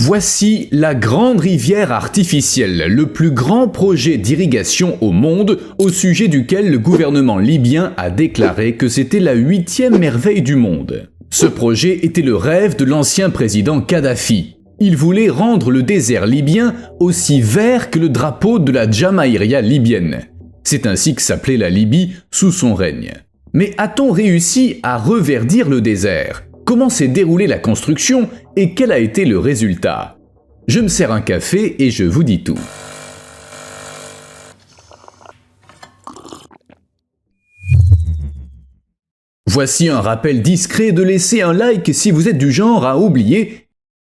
Voici la grande rivière artificielle, le plus grand projet d'irrigation au monde, au sujet duquel le gouvernement libyen a déclaré que c'était la 8e merveille du monde. Ce projet était le rêve de l'ancien président Kadhafi. Il voulait rendre le désert libyen aussi vert que le drapeau de la Jamaïria libyenne. C'est ainsi que s'appelait la Libye sous son règne. Mais a-t-on réussi à reverdir le désert ? Comment s'est déroulée la construction et quel a été le résultat? Je me sers un café et je vous dis tout. Voici un rappel discret de laisser un like si vous êtes du genre à oublier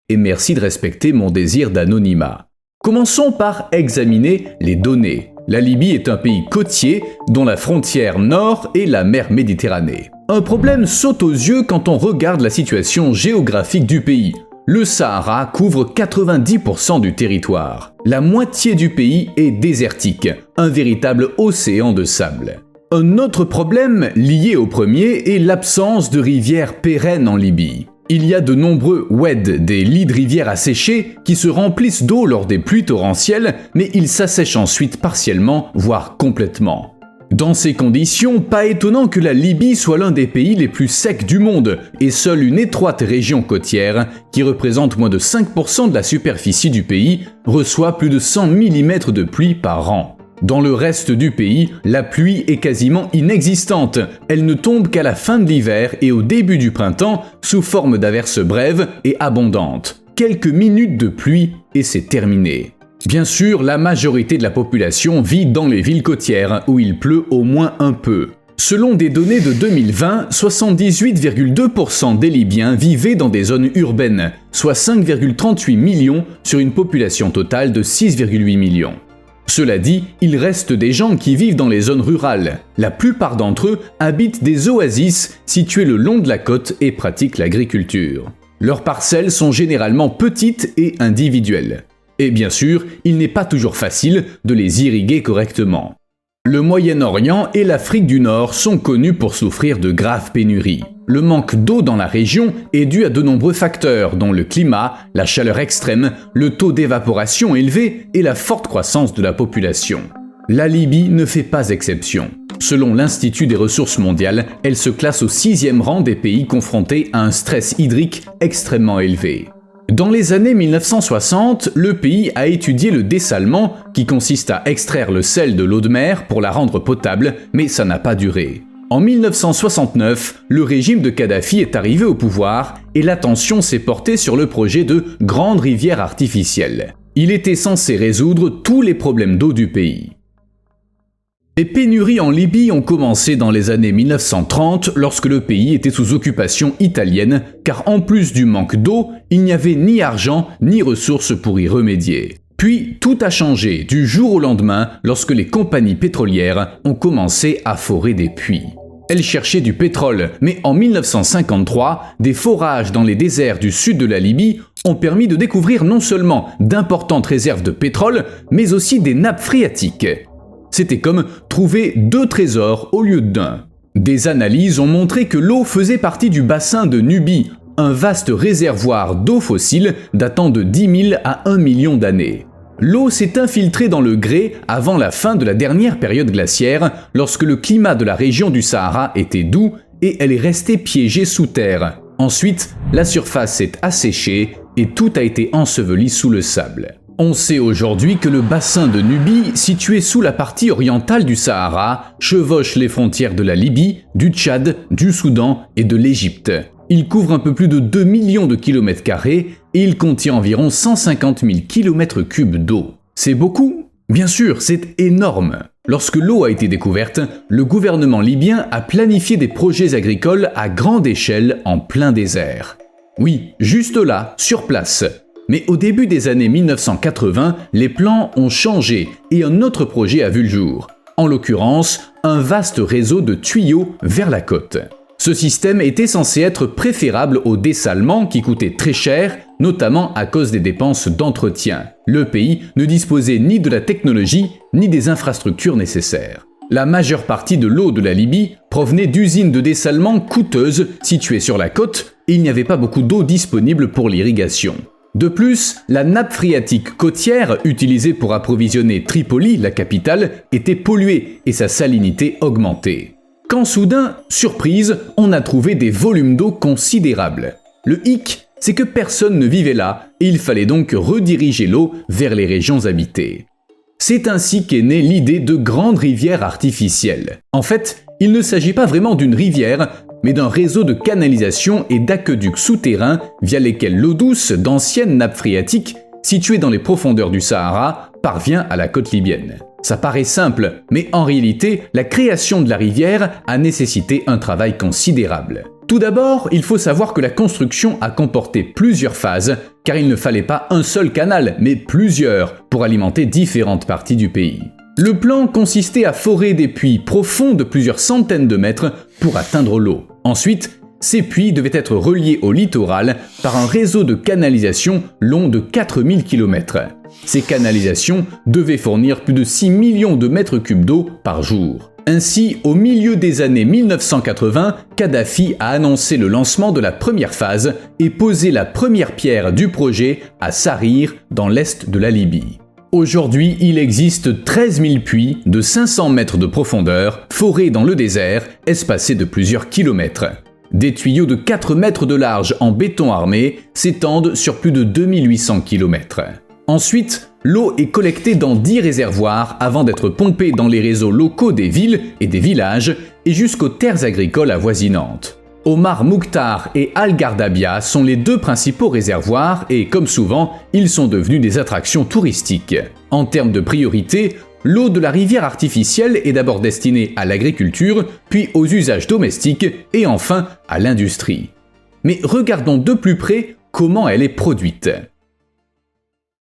et merci de respecter mon désir d'anonymat. Commençons par examiner les données. La Libye est un pays côtier dont la frontière nord est la mer Méditerranée. Un problème saute aux yeux quand on regarde la situation géographique du pays. Le Sahara couvre 90% du territoire. La moitié du pays est désertique, un véritable océan de sable. Un autre problème lié au premier est l'absence de rivières pérennes en Libye. Il y a de nombreux oued, des lits de rivières asséchés, qui se remplissent d'eau lors des pluies torrentielles, mais ils s'assèchent ensuite partiellement, voire complètement. Dans ces conditions, pas étonnant que la Libye soit l'un des pays les plus secs du monde, et seule une étroite région côtière, qui représente moins de 5% de la superficie du pays, reçoit plus de 100 mm de pluie par an. Dans le reste du pays, la pluie est quasiment inexistante. Elle ne tombe qu'à la fin de l'hiver et au début du printemps sous forme d'averses brèves et abondantes. Quelques minutes de pluie et c'est terminé. Bien sûr, la majorité de la population vit dans les villes côtières où il pleut au moins un peu. Selon des données de 2020, 78,2% des Libyens vivaient dans des zones urbaines, soit 5,38 millions sur une population totale de 6,8 millions. Cela dit, il reste des gens qui vivent dans les zones rurales. La plupart d'entre eux habitent des oasis situées le long de la côte et pratiquent l'agriculture. Leurs parcelles sont généralement petites et individuelles. Et bien sûr, il n'est pas toujours facile de les irriguer correctement. Le Moyen-Orient et l'Afrique du Nord sont connus pour souffrir de graves pénuries. Le manque d'eau dans la région est dû à de nombreux facteurs, dont le climat, la chaleur extrême, le taux d'évaporation élevé et la forte croissance de la population. La Libye ne fait pas exception. Selon l'Institut des ressources mondiales, elle se classe au 6e rang des pays confrontés à un stress hydrique extrêmement élevé. Dans les années 1960, le pays a étudié le dessalement, qui consiste à extraire le sel de l'eau de mer pour la rendre potable, mais ça n'a pas duré. En 1969, le régime de Kadhafi est arrivé au pouvoir et l'attention s'est portée sur le projet de grande rivière artificielle. Il était censé résoudre tous les problèmes d'eau du pays. Les pénuries en Libye ont commencé dans les années 1930 lorsque le pays était sous occupation italienne, car en plus du manque d'eau, il n'y avait ni argent ni ressources pour y remédier. Puis tout a changé du jour au lendemain lorsque les compagnies pétrolières ont commencé à forer des puits. Elles cherchaient du pétrole, mais en 1953, des forages dans les déserts du sud de la Libye ont permis de découvrir non seulement d'importantes réserves de pétrole, mais aussi des nappes phréatiques. C'était comme trouver 2 trésors au lieu d'1. Des analyses ont montré que l'eau faisait partie du bassin de Nubie, un vaste réservoir d'eau fossile datant de 10 000 à 1 million d'années. L'eau s'est infiltrée dans le grès avant la fin de la dernière période glaciaire, lorsque le climat de la région du Sahara était doux et elle est restée piégée sous terre. Ensuite, la surface s'est asséchée et tout a été enseveli sous le sable. On sait aujourd'hui que le bassin de Nubie, situé sous la partie orientale du Sahara, chevauche les frontières de la Libye, du Tchad, du Soudan et de l'Égypte. Il couvre un peu plus de 2 millions de kilomètres carrés et il contient environ 150 000 km3 d'eau. C'est beaucoup? Bien sûr, c'est énorme. Lorsque l'eau a été découverte, le gouvernement libyen a planifié des projets agricoles à grande échelle en plein désert. Oui, juste là, sur place. Mais au début des années 1980, les plans ont changé et un autre projet a vu le jour. En l'occurrence, un vaste réseau de tuyaux vers la côte. Ce système était censé être préférable au dessalement qui coûtait très cher, notamment à cause des dépenses d'entretien. Le pays ne disposait ni de la technologie ni des infrastructures nécessaires. La majeure partie de l'eau de la Libye provenait d'usines de dessalement coûteuses situées sur la côte et il n'y avait pas beaucoup d'eau disponible pour l'irrigation. De plus, la nappe phréatique côtière utilisée pour approvisionner Tripoli, la capitale, était polluée et sa salinité augmentée. Quand soudain, surprise, on a trouvé des volumes d'eau considérables. Le hic, c'est que personne ne vivait là et il fallait donc rediriger l'eau vers les régions habitées. C'est ainsi qu'est née l'idée de grandes rivières artificielles. En fait, il ne s'agit pas vraiment d'une rivière, mais d'un réseau de canalisation et d'aqueducs souterrains via lesquels l'eau douce d'anciennes nappes phréatiques situées dans les profondeurs du Sahara parvient à la côte libyenne. Ça paraît simple, mais en réalité, la création de la rivière a nécessité un travail considérable. Tout d'abord, il faut savoir que la construction a comporté plusieurs phases, car il ne fallait pas un seul canal, mais plusieurs, pour alimenter différentes parties du pays. Le plan consistait à forer des puits profonds de plusieurs centaines de mètres pour atteindre l'eau. Ensuite, ces puits devaient être reliés au littoral par un réseau de canalisation long de 4000 km. Ces canalisations devaient fournir plus de 6 millions de mètres cubes d'eau par jour. Ainsi, au milieu des années 1980, Kadhafi a annoncé le lancement de la première phase et posé la première pierre du projet à Sarir, dans l'est de la Libye. Aujourd'hui, il existe 13 000 puits de 500 mètres de profondeur, forés dans le désert, espacés de plusieurs kilomètres. Des tuyaux de 4 mètres de large en béton armé s'étendent sur plus de 2800 km. Ensuite, l'eau est collectée dans 10 réservoirs avant d'être pompée dans les réseaux locaux des villes et des villages et jusqu'aux terres agricoles avoisinantes. Omar Mukhtar et Al-Gardabia sont les deux principaux réservoirs et, comme souvent, ils sont devenus des attractions touristiques. En termes de priorité, l'eau de la rivière artificielle est d'abord destinée à l'agriculture, puis aux usages domestiques et enfin à l'industrie. Mais regardons de plus près comment elle est produite.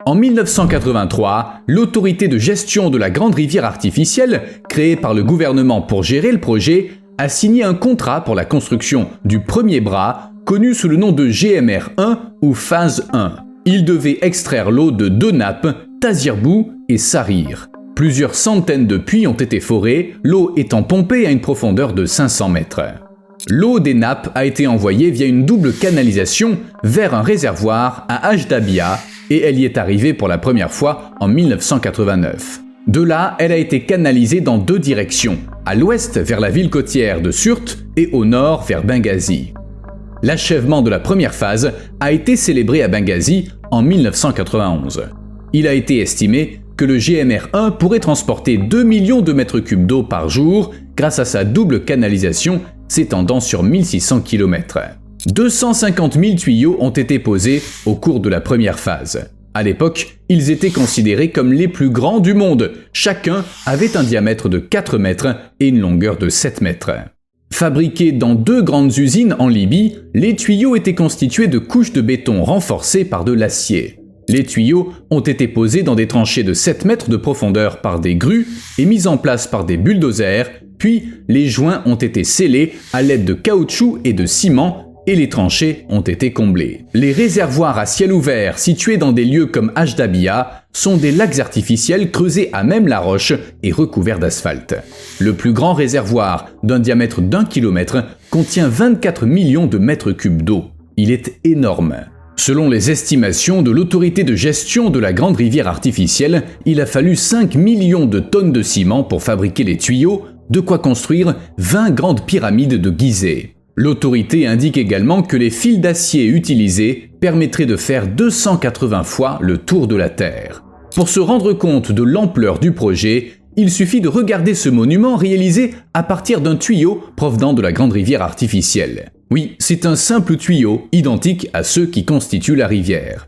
En 1983, l'autorité de gestion de la grande rivière artificielle, créée par le gouvernement pour gérer le projet, a signé un contrat pour la construction du premier bras, connu sous le nom de GMR1 ou phase 1. Il devait extraire l'eau de deux nappes, Tazirbou et Sarir. Plusieurs centaines de puits ont été forés, l'eau étant pompée à une profondeur de 500 mètres. L'eau des nappes a été envoyée via une double canalisation vers un réservoir à Ajdabia et elle y est arrivée pour la première fois en 1989. De là, elle a été canalisée dans deux directions, à l'ouest vers la ville côtière de Sirte et au nord vers Benghazi. L'achèvement de la première phase a été célébré à Benghazi en 1991. Il a été estimé que le GMR1 pourrait transporter 2 millions de mètres cubes d'eau par jour grâce à sa double canalisation s'étendant sur 1600 km. 250 000 tuyaux ont été posés au cours de la première phase. À l'époque, ils étaient considérés comme les plus grands du monde. Chacun avait un diamètre de 4 mètres et une longueur de 7 mètres. Fabriqués dans deux grandes usines en Libye, les tuyaux étaient constitués de couches de béton renforcées par de l'acier. Les tuyaux ont été posés dans des tranchées de 7 mètres de profondeur par des grues et mis en place par des bulldozers, puis les joints ont été scellés à l'aide de caoutchouc et de ciment et les tranchées ont été comblées. Les réservoirs à ciel ouvert situés dans des lieux comme Ajdabia sont des lacs artificiels creusés à même la roche et recouverts d'asphalte. Le plus grand réservoir, d'un diamètre d'1 km, contient 24 millions de mètres cubes d'eau. Il est énorme. Selon les estimations de l'autorité de gestion de la grande rivière artificielle, il a fallu 5 millions de tonnes de ciment pour fabriquer les tuyaux, de quoi construire 20 grandes pyramides de Gizeh. L'autorité indique également que les fils d'acier utilisés permettraient de faire 280 fois le tour de la Terre. Pour se rendre compte de l'ampleur du projet, il suffit de regarder ce monument réalisé à partir d'un tuyau provenant de la grande rivière artificielle. Oui, c'est un simple tuyau, identique à ceux qui constituent la rivière.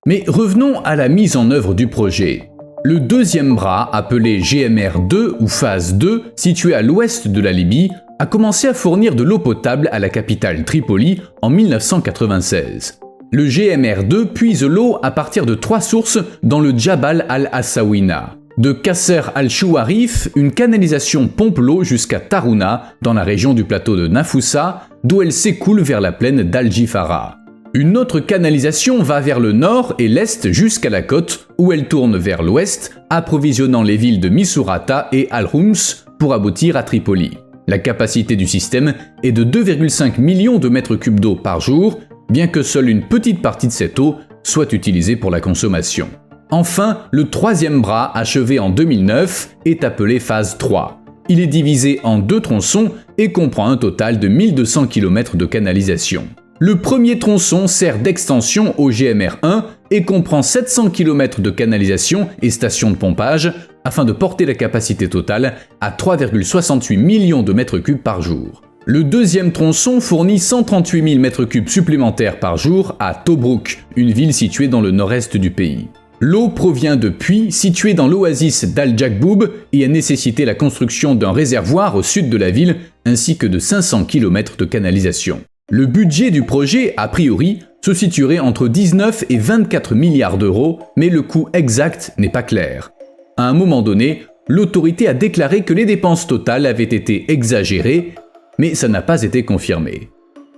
Mais revenons à la mise en œuvre du projet. Le deuxième bras, appelé GMR2 ou phase 2, situé à l'ouest de la Libye, a commencé à fournir de l'eau potable à la capitale Tripoli en 1996. Le GMR2 puise l'eau à partir de 3 sources dans le Djabal al-Assawina. De Kasser al-Chouarif, une canalisation pompe l'eau jusqu'à Tarhouna, dans la région du plateau de Nafoussa, d'où elle s'écoule vers la plaine d'Al-Jifara. Une autre canalisation va vers le nord et l'est jusqu'à la côte, où elle tourne vers l'ouest, approvisionnant les villes de Misurata et Al-Homs pour aboutir à Tripoli. La capacité du système est de 2,5 millions de mètres cubes d'eau par jour, bien que seule une petite partie de cette eau soit utilisée pour la consommation. Enfin, le troisième bras, achevé en 2009, est appelé phase 3. Il est divisé en 2 tronçons et comprend un total de 1200 km de canalisation. Le premier tronçon sert d'extension au GMR1 et comprend 700 km de canalisation et stations de pompage afin de porter la capacité totale à 3,68 millions de mètres cubes par jour. Le deuxième tronçon fournit 138 000 mètres cubes supplémentaires par jour à Tobruk, une ville située dans le nord-est du pays. L'eau provient de puits situés dans l'oasis d'Al-Jakboub et a nécessité la construction d'un réservoir au sud de la ville ainsi que de 500 km de canalisation. Le budget du projet, a priori, se situerait entre 19 et 24 milliards d'euros, mais le coût exact n'est pas clair. À un moment donné, l'autorité a déclaré que les dépenses totales avaient été exagérées, mais ça n'a pas été confirmé.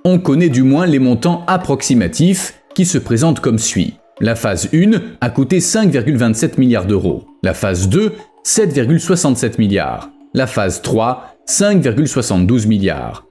On connaît du moins les montants approximatifs qui se présentent comme suit. La phase 1 a coûté 5,27 milliards d'euros, la phase 2, 7,67 milliards, la phase 3, 5,72 milliards.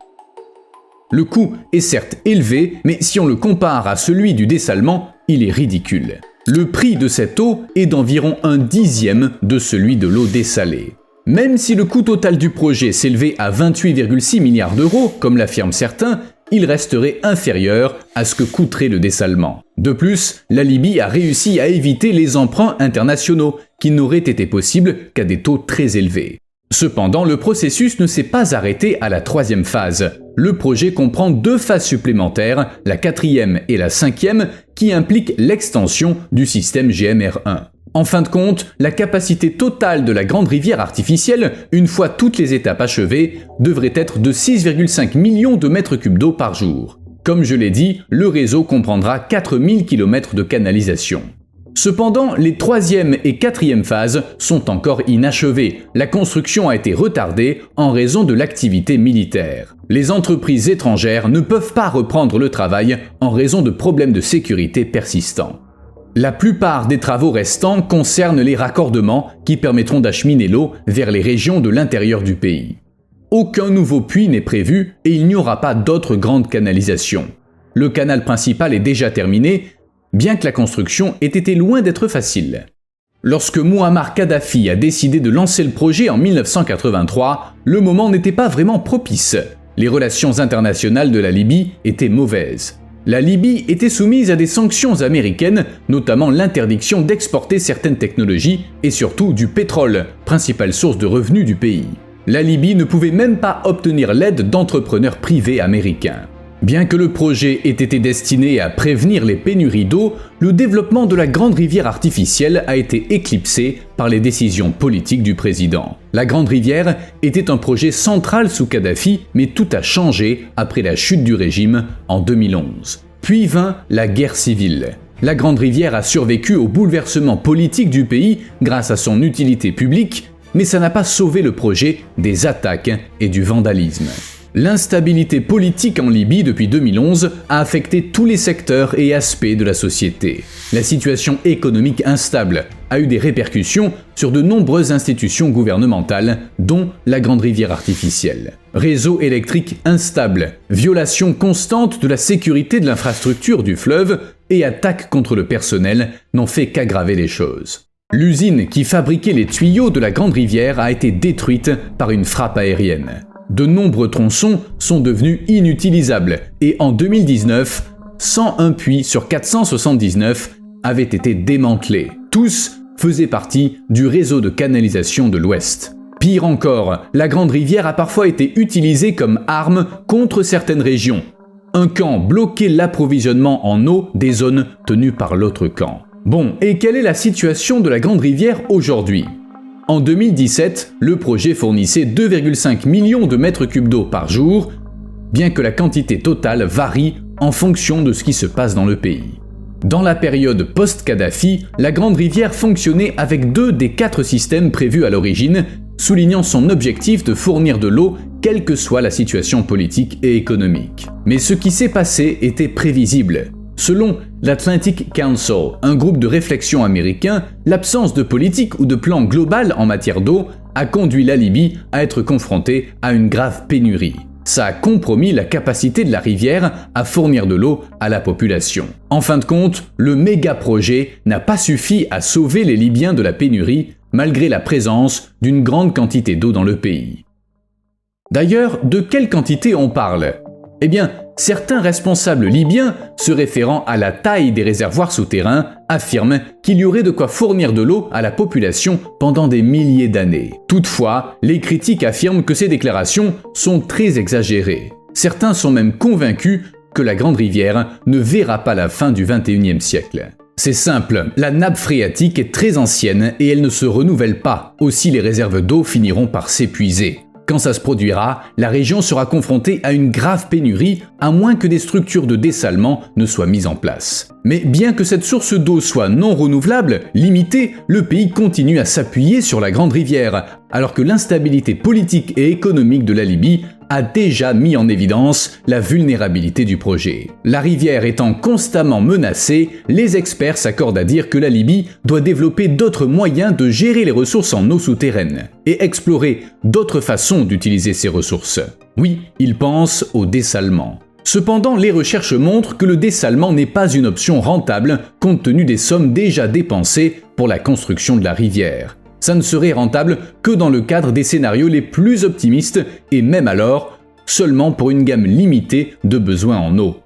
Le coût est certes élevé, mais si on le compare à celui du dessalement, il est ridicule. Le prix de cette eau est d'environ 1/10 de celui de l'eau dessalée. Même si le coût total du projet s'élevait à 28,6 milliards d'euros, comme l'affirment certains, il resterait inférieur à ce que coûterait le dessalement. De plus, la Libye a réussi à éviter les emprunts internationaux, qui n'auraient été possibles qu'à des taux très élevés. Cependant, le processus ne s'est pas arrêté à la troisième phase. Le projet comprend 2 phases supplémentaires, la 4e et la 5e, qui impliquent l'extension du système GMR1. En fin de compte, la capacité totale de la grande rivière artificielle, une fois toutes les étapes achevées, devrait être de 6,5 millions de mètres cubes d'eau par jour. Comme je l'ai dit, le réseau comprendra 4000 km de canalisation. Cependant, les 3e et 4e phases sont encore inachevées. La construction a été retardée en raison de l'activité militaire. Les entreprises étrangères ne peuvent pas reprendre le travail en raison de problèmes de sécurité persistants. La plupart des travaux restants concernent les raccordements qui permettront d'acheminer l'eau vers les régions de l'intérieur du pays. Aucun nouveau puits n'est prévu et il n'y aura pas d'autres grandes canalisations. Le canal principal est déjà terminé, bien que la construction ait été loin d'être facile. Lorsque Mouammar Kadhafi a décidé de lancer le projet en 1983, le moment n'était pas vraiment propice. Les relations internationales de la Libye étaient mauvaises. La Libye était soumise à des sanctions américaines, notamment l'interdiction d'exporter certaines technologies et surtout du pétrole, principale source de revenus du pays. La Libye ne pouvait même pas obtenir l'aide d'entrepreneurs privés américains. Bien que le projet ait été destiné à prévenir les pénuries d'eau, le développement de la grande rivière artificielle a été éclipsé par les décisions politiques du président. La grande rivière était un projet central sous Kadhafi, mais tout a changé après la chute du régime en 2011. Puis vint la guerre civile. La grande rivière a survécu au bouleversement politique du pays grâce à son utilité publique, mais ça n'a pas sauvé le projet des attaques et du vandalisme. L'instabilité politique en Libye depuis 2011 a affecté tous les secteurs et aspects de la société. La situation économique instable a eu des répercussions sur de nombreuses institutions gouvernementales, dont la grande rivière artificielle. Réseau électrique instable, violation constante de la sécurité de l'infrastructure du fleuve et attaques contre le personnel n'ont fait qu'aggraver les choses. L'usine qui fabriquait les tuyaux de la grande rivière a été détruite par une frappe aérienne. De nombreux tronçons sont devenus inutilisables et en 2019, 101 puits sur 479 avaient été démantelés. Tous faisaient partie du réseau de canalisation de l'Ouest. Pire encore, la grande rivière a parfois été utilisée comme arme contre certaines régions. Un camp bloquait l'approvisionnement en eau des zones tenues par l'autre camp. Bon, et quelle est la situation de la grande rivière aujourd'hui ? En 2017, le projet fournissait 2,5 millions de mètres cubes d'eau par jour, bien que la quantité totale varie en fonction de ce qui se passe dans le pays. Dans la période post-Kadhafi, la grande rivière fonctionnait avec 2 des 4 systèmes prévus à l'origine, soulignant son objectif de fournir de l'eau quelle que soit la situation politique et économique. Mais ce qui s'est passé était prévisible. Selon l'Atlantic Council, un groupe de réflexion américain, l'absence de politique ou de plan global en matière d'eau a conduit la Libye à être confrontée à une grave pénurie. Ça a compromis la capacité de la rivière à fournir de l'eau à la population. En fin de compte, le méga-projet n'a pas suffi à sauver les Libyens de la pénurie, malgré la présence d'une grande quantité d'eau dans le pays. D'ailleurs, de quelle quantité on parle ? Eh bien, certains responsables libyens, se référant à la taille des réservoirs souterrains, affirment qu'il y aurait de quoi fournir de l'eau à la population pendant des milliers d'années. Toutefois, les critiques affirment que ces déclarations sont très exagérées. Certains sont même convaincus que la Grande Rivière ne verra pas la fin du XXIe siècle. C'est simple, la nappe phréatique est très ancienne et elle ne se renouvelle pas, aussi les réserves d'eau finiront par s'épuiser. Quand ça se produira, la région sera confrontée à une grave pénurie, à moins que des structures de dessalement ne soient mises en place. Mais bien que cette source d'eau soit non renouvelable, limitée, le pays continue à s'appuyer sur la Grande Rivière, alors que l'instabilité politique et économique de la Libye a déjà mis en évidence la vulnérabilité du projet. La rivière étant constamment menacée, les experts s'accordent à dire que la Libye doit développer d'autres moyens de gérer les ressources en eau souterraine et explorer d'autres façons d'utiliser ces ressources. Oui, ils pensent au dessalement. Cependant, les recherches montrent que le dessalement n'est pas une option rentable compte tenu des sommes déjà dépensées pour la construction de la rivière. Ça ne serait rentable que dans le cadre des scénarios les plus optimistes et même alors, seulement pour une gamme limitée de besoins en eau.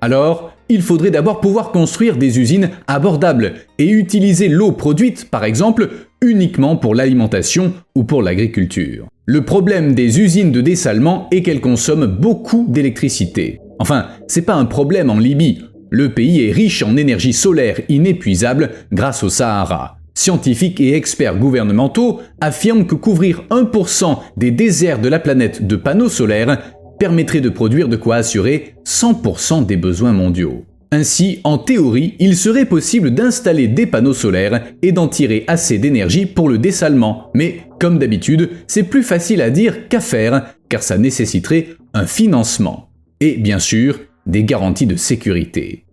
Alors, il faudrait d'abord pouvoir construire des usines abordables et utiliser l'eau produite, par exemple, uniquement pour l'alimentation ou pour l'agriculture. Le problème des usines de dessalement est qu'elles consomment beaucoup d'électricité. Enfin, c'est pas un problème en Libye. Le pays est riche en énergie solaire inépuisable grâce au Sahara. Scientifiques et experts gouvernementaux affirment que couvrir 1% des déserts de la planète de panneaux solaires permettrait de produire de quoi assurer 100% des besoins mondiaux. Ainsi, en théorie, il serait possible d'installer des panneaux solaires et d'en tirer assez d'énergie pour le dessalement. Mais, comme d'habitude, c'est plus facile à dire qu'à faire, car ça nécessiterait un financement. Et bien sûr, des garanties de sécurité.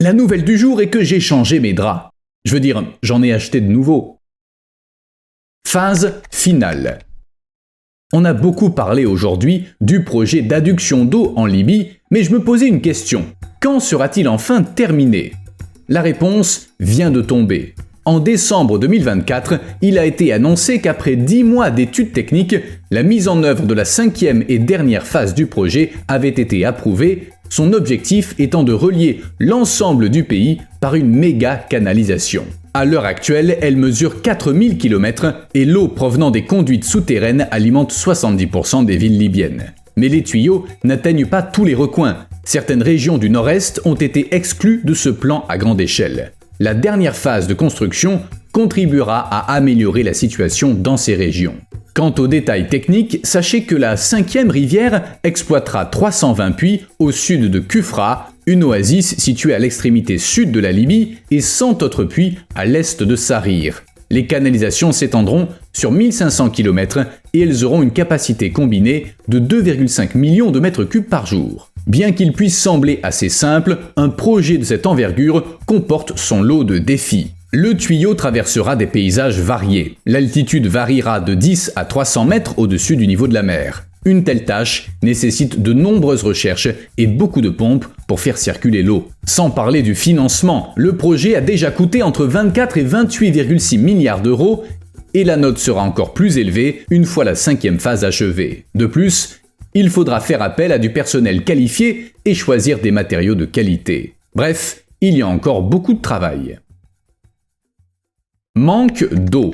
La nouvelle du jour est que j'ai changé mes draps. Je veux dire, j'en ai acheté de nouveaux. Phase finale. On a beaucoup parlé aujourd'hui du projet d'adduction d'eau en Libye, mais je me posais une question. Quand sera-t-il enfin terminé ? La réponse vient de tomber. En décembre 2024, il a été annoncé qu'après 10 mois d'études techniques, la mise en œuvre de la 5e et dernière phase du projet avait été approuvée, son objectif étant de relier l'ensemble du pays par une méga canalisation. À l'heure actuelle, elle mesure 4000 km et l'eau provenant des conduites souterraines alimente 70% des villes libyennes. Mais les tuyaux n'atteignent pas tous les recoins. Certaines régions du nord-est ont été exclues de ce plan à grande échelle. La dernière phase de construction contribuera à améliorer la situation dans ces régions. Quant aux détails techniques, sachez que la 5e rivière exploitera 320 puits au sud de Kufra, une oasis située à l'extrémité sud de la Libye, et 100 autres puits à l'est de Sarir. Les canalisations s'étendront sur 1500 km et elles auront une capacité combinée de 2,5 millions de mètres cubes par jour. Bien qu'il puisse sembler assez simple, un projet de cette envergure comporte son lot de défis. Le tuyau traversera des paysages variés. L'altitude variera de 10 à 300 mètres au-dessus du niveau de la mer. Une telle tâche nécessite de nombreuses recherches et beaucoup de pompes pour faire circuler l'eau. Sans parler du financement, le projet a déjà coûté entre 24 et 28,6 milliards d'euros et la note sera encore plus élevée une fois la 5e phase achevée. De plus, il faudra faire appel à du personnel qualifié et choisir des matériaux de qualité. Bref, il y a encore beaucoup de travail. Manque d'eau.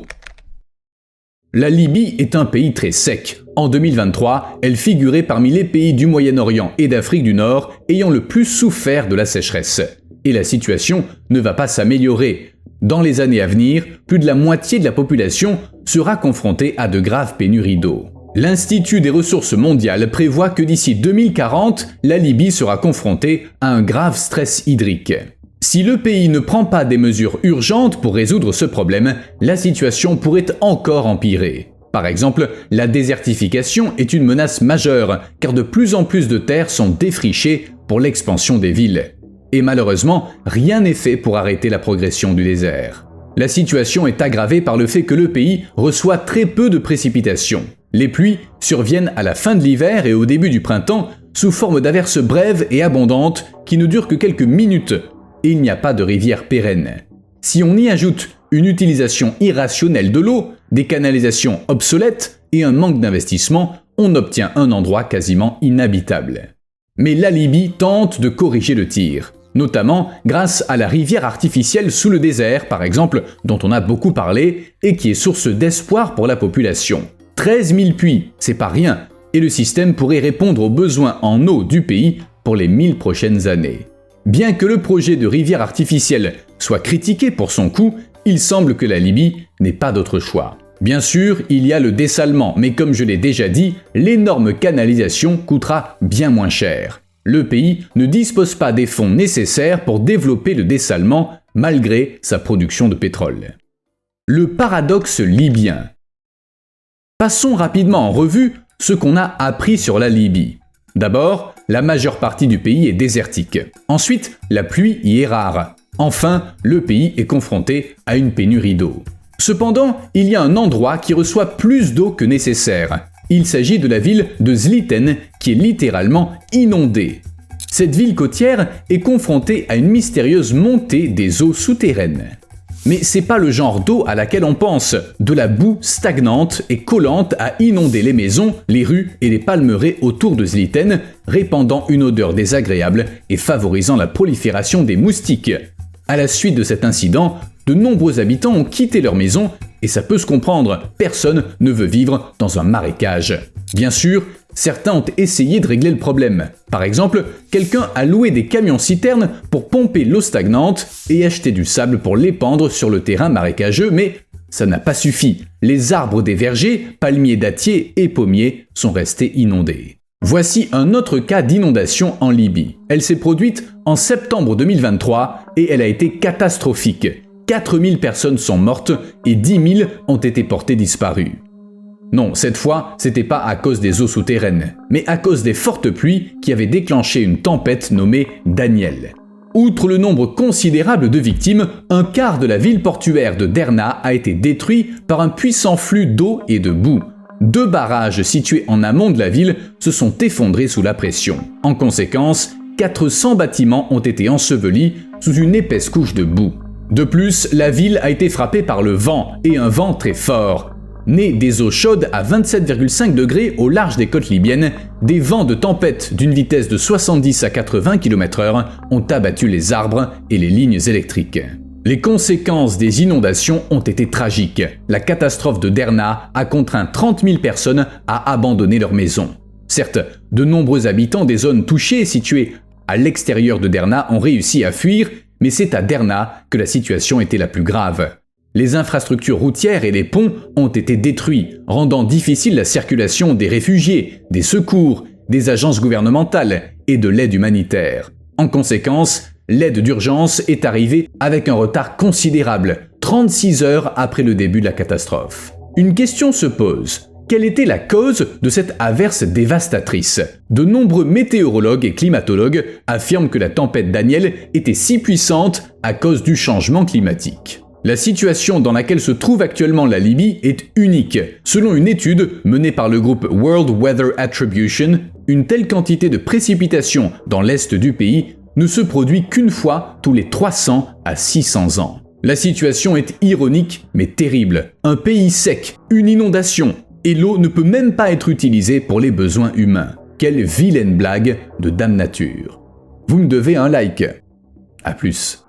La Libye est un pays très sec. En 2023, elle figurait parmi les pays du Moyen-Orient et d'Afrique du Nord ayant le plus souffert de la sécheresse. Et la situation ne va pas s'améliorer. Dans les années à venir, plus de la moitié de la population sera confrontée à de graves pénuries d'eau. L'Institut des ressources mondiales prévoit que d'ici 2040, la Libye sera confrontée à un grave stress hydrique. Si le pays ne prend pas des mesures urgentes pour résoudre ce problème, la situation pourrait encore empirer. Par exemple, la désertification est une menace majeure, car de plus en plus de terres sont défrichées pour l'expansion des villes. Et malheureusement, rien n'est fait pour arrêter la progression du désert. La situation est aggravée par le fait que le pays reçoit très peu de précipitations. Les pluies surviennent à la fin de l'hiver et au début du printemps sous forme d'averses brèves et abondantes qui ne durent que quelques minutes, et il n'y a pas de rivière pérenne. Si on y ajoute une utilisation irrationnelle de l'eau, des canalisations obsolètes et un manque d'investissement, on obtient un endroit quasiment inhabitable. Mais la Libye tente de corriger le tir, notamment grâce à la rivière artificielle sous le désert, par exemple, dont on a beaucoup parlé et qui est source d'espoir pour la population. 13 000 puits, c'est pas rien, et le système pourrait répondre aux besoins en eau du pays pour les 1000 prochaines années. Bien que le projet de rivière artificielle soit critiqué pour son coût, il semble que la Libye n'ait pas d'autre choix. Bien sûr, il y a le dessalement, mais comme je l'ai déjà dit, l'énorme canalisation coûtera bien moins cher. Le pays ne dispose pas des fonds nécessaires pour développer le dessalement, malgré sa production de pétrole. Le paradoxe libyen. Passons rapidement en revue ce qu'on a appris sur la Libye. D'abord, la majeure partie du pays est désertique. Ensuite, la pluie y est rare. Enfin, le pays est confronté à une pénurie d'eau. Cependant, il y a un endroit qui reçoit plus d'eau que nécessaire. Il s'agit de la ville de Zliten, qui est littéralement inondée. Cette ville côtière est confrontée à une mystérieuse montée des eaux souterraines. Mais c'est pas le genre d'eau à laquelle on pense, de la boue stagnante et collante à inonder les maisons, les rues et les palmeraies autour de Zliten, répandant une odeur désagréable et favorisant la prolifération des moustiques. À la suite de cet incident, de nombreux habitants ont quitté leur maison et ça peut se comprendre, personne ne veut vivre dans un marécage. Bien sûr, certains ont essayé de régler le problème. Par exemple, quelqu'un a loué des camions-citernes pour pomper l'eau stagnante et acheter du sable pour l'épandre sur le terrain marécageux, mais ça n'a pas suffi. Les arbres des vergers, palmiers dattiers et pommiers sont restés inondés. Voici un autre cas d'inondation en Libye. Elle s'est produite en septembre 2023 et elle a été catastrophique. 4000 personnes sont mortes et 10 000 ont été portées disparues. Non, cette fois, c'était pas à cause des eaux souterraines, mais à cause des fortes pluies qui avaient déclenché une tempête nommée Daniel. Outre le nombre considérable de victimes, un quart de la ville portuaire de Derna a été détruit par un puissant flux d'eau et de boue. 2 barrages situés en amont de la ville se sont effondrés sous la pression. En conséquence, 400 bâtiments ont été ensevelis sous une épaisse couche de boue. De plus, la ville a été frappée par le vent, et un vent très fort. Né des eaux chaudes à 27,5 degrés au large des côtes libyennes, des vents de tempête d'une vitesse de 70 à 80 km/h ont abattu les arbres et les lignes électriques. Les conséquences des inondations ont été tragiques. La catastrophe de Derna a contraint 30 000 personnes à abandonner leur maison. Certes, de nombreux habitants des zones touchées situées à l'extérieur de Derna ont réussi à fuir, mais c'est à Derna que la situation était la plus grave. Les infrastructures routières et les ponts ont été détruits, rendant difficile la circulation des réfugiés, des secours, des agences gouvernementales et de l'aide humanitaire. En conséquence, l'aide d'urgence est arrivée avec un retard considérable, 36 heures après le début de la catastrophe. Une question se pose. Quelle était la cause de cette averse dévastatrice? De nombreux météorologues et climatologues affirment que la tempête Daniel était si puissante à cause du changement climatique. La situation dans laquelle se trouve actuellement la Libye est unique. Selon une étude menée par le groupe World Weather Attribution, une telle quantité de précipitations dans l'est du pays ne se produit qu'une fois tous les 300 à 600 ans. La situation est ironique mais terrible. Un pays sec, une inondation, et l'eau ne peut même pas être utilisée pour les besoins humains. Quelle vilaine blague de Dame Nature. Vous me devez un like. À plus.